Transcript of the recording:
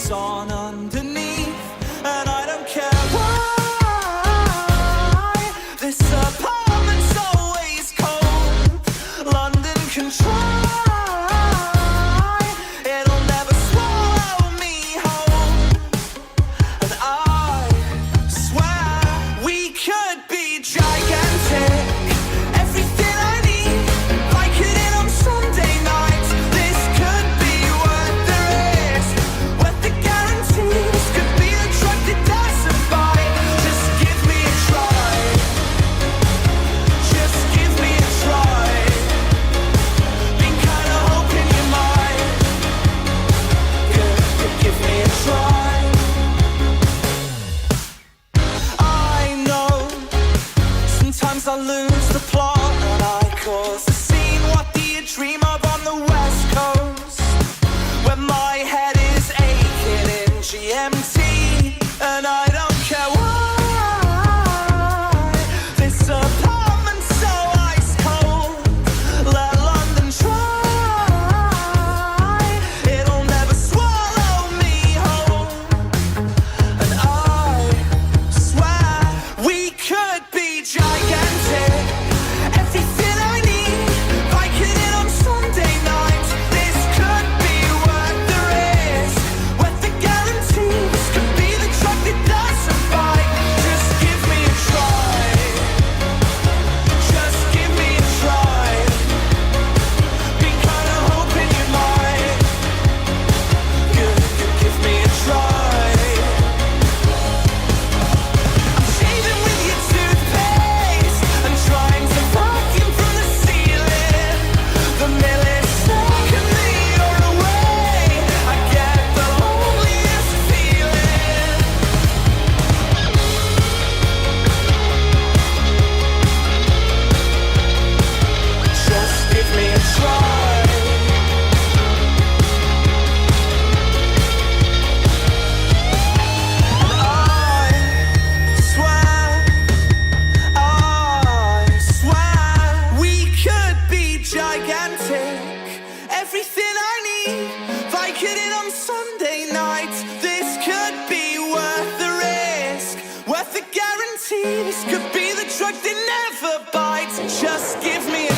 lights on underneath, and I don't care why this apartment's always cold. London can try, it'll never swallow me whole. And I swear we could be gigantic. Everything I need, like it in on Sunday nights. This could be worth the risk, worth the guarantee. This could be the drug that doesn't bite. Just give me a try. Just give me a try. Been kinda hoping you might. Give me a try. I know sometimes I lose the plot and I cause the scene. What do you dream of on the West Coast, when my head is aching in GMT? And I don't care why this apartment's so ice cold. Let London try, it'll never swallow me whole. And I swear we could be gigantic. Everything I need, like it in on Sunday nights. This could be worth the risk, worth the guarantee. This could be the drug that doesn't bite. Just give me a try. Just give me a try. Been kinda hoping you might. Give me a try. I'm shaving with your toothpaste and trying to vacuum from the ceiling. The millisecond that you're away, I get the loneliest feeling. Just give me a try. And I swear we could be gigantic. Everything I need, like it in on Sunday nights. This could be worth the risk, worth the guarantee. This could be the drug that never bites. Just give me a